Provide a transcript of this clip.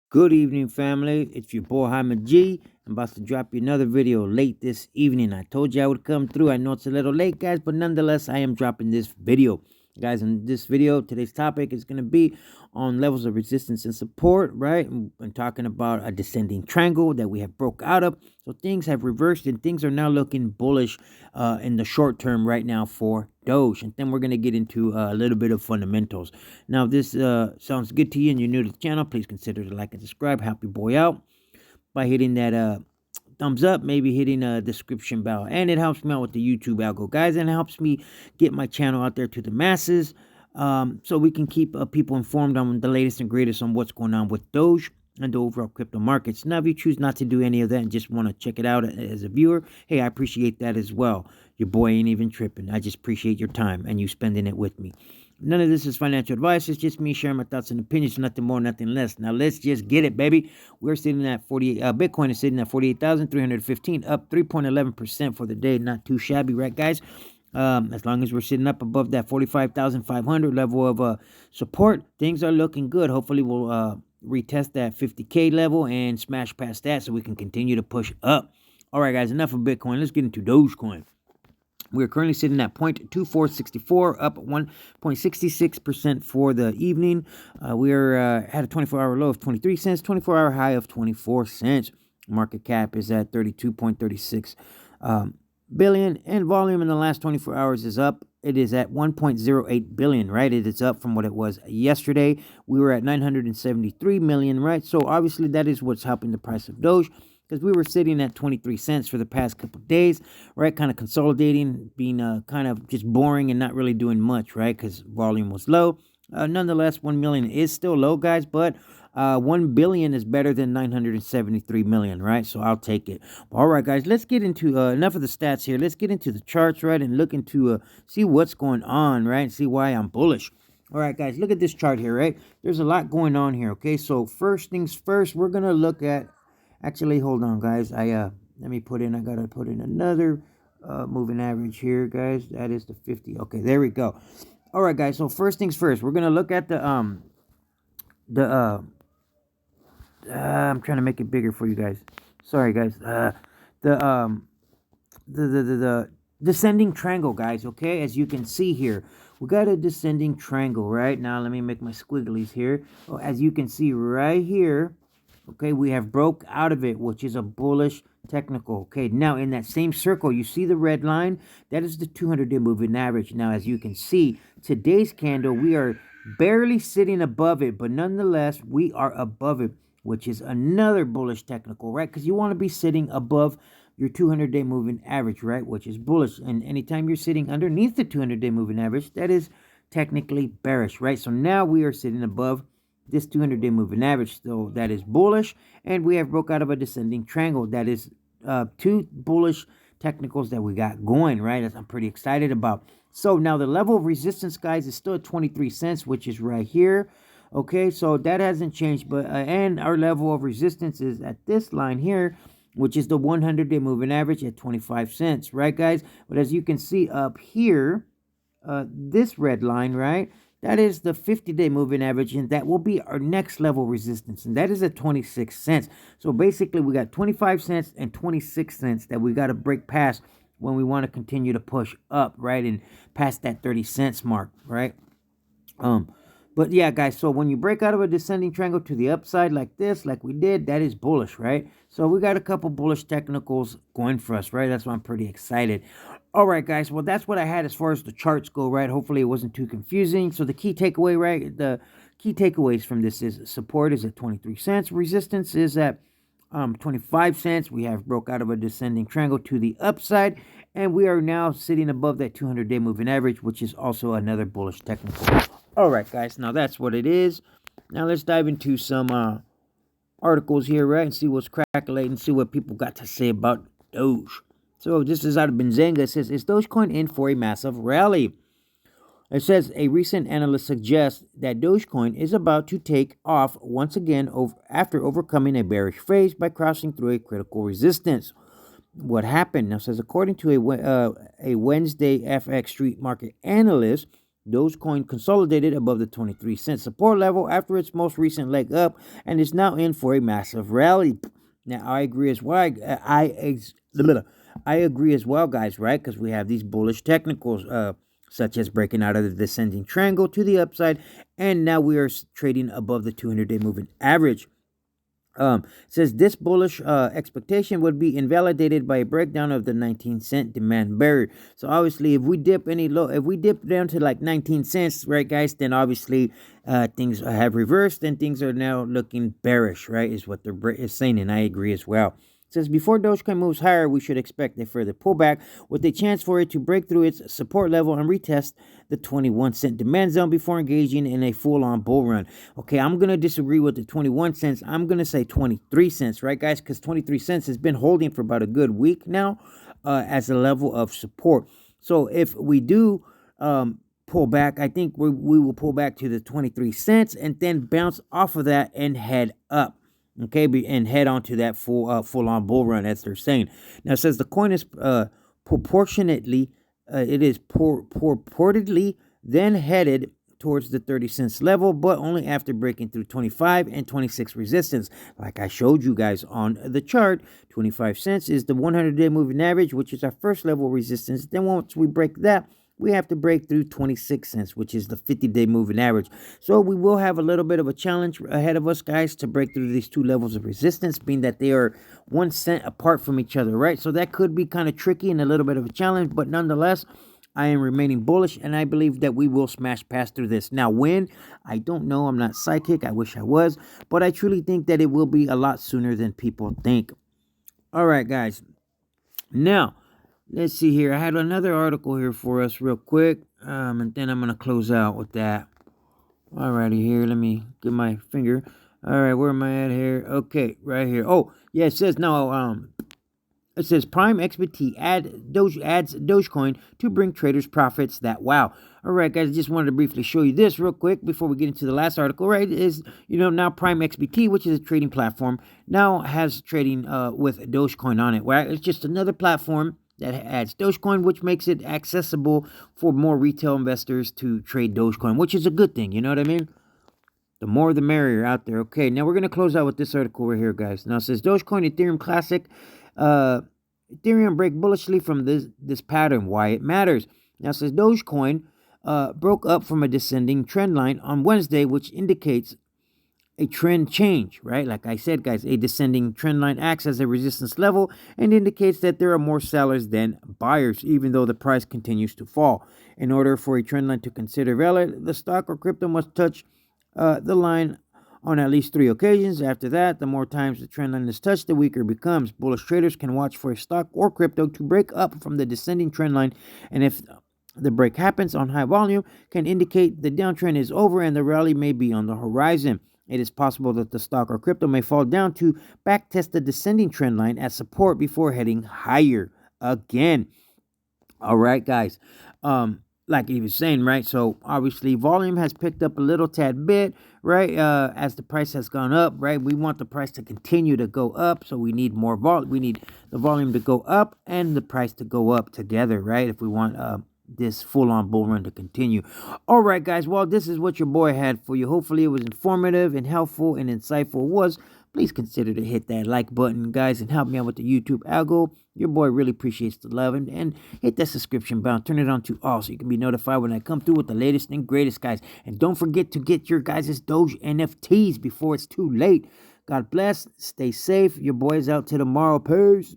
Good evening, family. It's your boy Hyman G. I'm about to drop you another video late this evening. I told you I would come through. I know it's a little late, guys, but nonetheless, I am dropping this video. Guys, in this video, today's topic is going to be on levels of resistance and support, right? And talking about a descending triangle that we have broke out of. So things have reversed and things are now looking bullish in the short term right now for Doge. And then we're going to get into a little bit of fundamentals. Now, if this sounds good to you and you're new to the channel, please consider to like and subscribe. Help your boy out by hitting that thumbs up, maybe hitting a description bell. And it helps me out with the YouTube algo, guys, and it helps me get my channel out there to the masses so we can keep people informed on the latest and greatest on what's going on with Doge and the overall crypto markets. Now, if you choose not to do any of that and just want to check it out as a viewer, hey, I appreciate that as well. Your boy ain't even tripping. I just appreciate your time and you spending it with me. None of this is financial advice. It's just me sharing my thoughts and opinions, nothing more, nothing less. Now, let's just get it, baby. We're sitting at 48. Bitcoin is sitting at 48,315, up 3.11% for the day. Not too shabby, right, guys? As long as we're sitting up above that 45,500 level of support, things are looking good. Hopefully, we'll retest that 50K level and smash past that so we can continue to push up. All right, guys, enough of Bitcoin. Let's get into Dogecoin. We're currently sitting at 0.2464, up 1.66% for the evening. We're at a 24-hour low of 23 cents, 24-hour high of 24 cents. Market cap is at 32.36 billion, and volume in the last 24 hours is up. It is at 1.08 billion, right? It is up from what it was yesterday. We were at 973 million, right? So obviously that is what's helping the price of Doge, because we were sitting at 23 cents for the past couple of days, right? Kind of consolidating, being kind of just boring and not really doing much, right? Because volume was low. Nonetheless, 1 million is still low, guys, but 1 billion is better than 973 million, right? So I'll take it. All right, guys, let's get into enough of the stats here. Let's get into the charts, right? And look into see what's going on, right? And see why I'm bullish. All right, guys, look at this chart here, right? There's a lot going on here, okay? So first things first, we're going to look at, actually, hold on, guys. Let me put in, I got to put in another moving average here, guys. That is the 50. Okay, there we go. All right, guys, so first things first, we're going to look at the I'm trying to make it bigger for you guys. Sorry, guys. The descending triangle, guys, okay? As you can see here, we got a descending triangle, right? Now, let me make my squigglies here. Oh, as you can see right here, okay, we have broke out of it, which is a bullish technical. Okay, now in that same circle, you see the red line? That is the 200-day moving average. Now, as you can see, today's candle, we are barely sitting above it, but nonetheless, we are above it, which is another bullish technical, right? Because you want to be sitting above your 200-day moving average, right? Which is bullish. And anytime you're sitting underneath the 200-day moving average, that is technically bearish, right? So now we are sitting above this 200-day moving average, so that is bullish, and we have broke out of a descending triangle. That is two bullish technicals that we got going, right? As I'm pretty excited about. So now the level of resistance, guys, is still at 23 cents, which is right here. Okay, so that hasn't changed, but and our level of resistance is at this line here, which is the 100-day moving average at 25 cents, right, guys? But as you can see up here, this red line, right? That is the 50-day moving average, and that will be our next level resistance, and that is at 26 cents. So basically, we got 25 cents and 26 cents that we got to break past when we want to continue to push up, right, and past that 30 cents mark, right? But yeah, guys, so when you break out of a descending triangle to the upside like this, like we did, that is bullish, right? So we got a couple bullish technicals going for us, right? That's why I'm pretty excited. All right, guys, well, that's what I had as far as the charts go, right? Hopefully it wasn't too confusing. So the key takeaway, right? The key takeaways from this is support is at 23 cents. Resistance is at 25 cents. We have broke out of a descending triangle to the upside, and we are now sitting above that 200-day moving average, which is also another bullish technical. All right, guys, now that's what it is. Now let's dive into some articles here, right, and see what's crackling, see what people got to say about Doge. So this is out of Benzinga. It says, is Dogecoin in for a massive rally? It says, a recent analyst suggests that Dogecoin is about to take off once again after overcoming a bearish phase by crossing through a critical resistance. What happened? Now, it says, according to a Wednesday FX Street Market analyst, Dogecoin consolidated above the 23-cent support level after its most recent leg up and is now in for a massive rally. Now, I agree as well. I agree as well, guys, right? Because we have these bullish technicals, such as breaking out of the descending triangle to the upside, and now we are trading above the 200-day moving average. Says this bullish expectation would be invalidated by a breakdown of the 19-cent demand barrier. So obviously, if we dip if we dip down to like 19 cents, right, guys, then obviously things have reversed and things are now looking bearish, right, is what they're saying, and I agree as well. It says before Dogecoin moves higher, we should expect a further pullback with a chance for it to break through its support level and retest the 21-cent demand zone before engaging in a full-on bull run. Okay, I'm going to disagree with the 21 cents. I'm going to say 23 cents, right, guys? Because 23 cents has been holding for about a good week now as a level of support. So if we do pull back, I think we will pull back to the 23 cents and then bounce off of that and head up. Okay, and head on to that full-on bull run, as they're saying. Now, it says the coin is purportedly then headed towards the 30 cents level, but only after breaking through 25 and 26 resistance. Like I showed you guys on the chart, 25 cents is the 100-day moving average, which is our first level resistance. Then once we break that, we have to break through 26 cents, which is the 50-day moving average. So we will have a little bit of a challenge ahead of us, guys, to break through these two levels of resistance, being that they are 1 cent apart from each other, right? So that could be kind of tricky and a little bit of a challenge, but nonetheless, I am remaining bullish, and I believe that we will smash past through this. Now, when? I don't know. I'm not psychic. I wish I was, but I truly think that it will be a lot sooner than people think. All right, guys. Now, let's see here. I had another article here for us real quick, and then I'm going to close out with that. Alrighty, here. Let me get my finger. All right, where am I at here? Okay, right here. Oh, yeah, it says now, it says Prime XBT adds Dogecoin to bring traders profits that wow. All right, guys, I just wanted to briefly show you this real quick before we get into the last article, right? Is, now Prime XBT, which is a trading platform, now has trading with Dogecoin on it, right? It's just another platform that adds Dogecoin, which makes it accessible for more retail investors to trade Dogecoin, which is a good thing, you know what I mean? The more the merrier out there. Okay, now we're going to close out with this article right here, guys. Now it says Dogecoin Ethereum Classic. Ethereum break bullishly from this pattern. Why it matters. Now it says Dogecoin broke up from a descending trend line on Wednesday, which indicates a trend change, right? Like I said, guys, a descending trend line acts as a resistance level and indicates that there are more sellers than buyers, even though the price continues to fall. In order for a trend line to consider valid, the stock or crypto must touch the line on at least 3 occasions. After that, the more times the trend line is touched, the weaker it becomes. Bullish traders can watch for a stock or crypto to break up from the descending trend line, and if the break happens on high volume, can indicate the downtrend is over and the rally may be on the horizon. It is possible that the stock or crypto may fall down to backtest the descending trend line as support before heading higher again. All right, guys. Like he was saying, right? So obviously volume has picked up a little tad bit, right? As the price has gone up, right? We want the price to continue to go up, so we need more volume. We need the volume to go up and the price to go up together, right? If we want this full-on bull run to continue. All right, guys. Well, this is what your boy had for you. Hopefully it was informative and helpful and insightful. It was. Please consider to hit that like button, guys, and help me out with the YouTube algo. Your boy really appreciates the love. And hit that subscription button. Turn it on to all so you can be notified when I come through with the latest and greatest, guys. And don't forget to get your guys' Doge NFTs before it's too late. God bless. Stay safe. Your boy is out till tomorrow. Peace.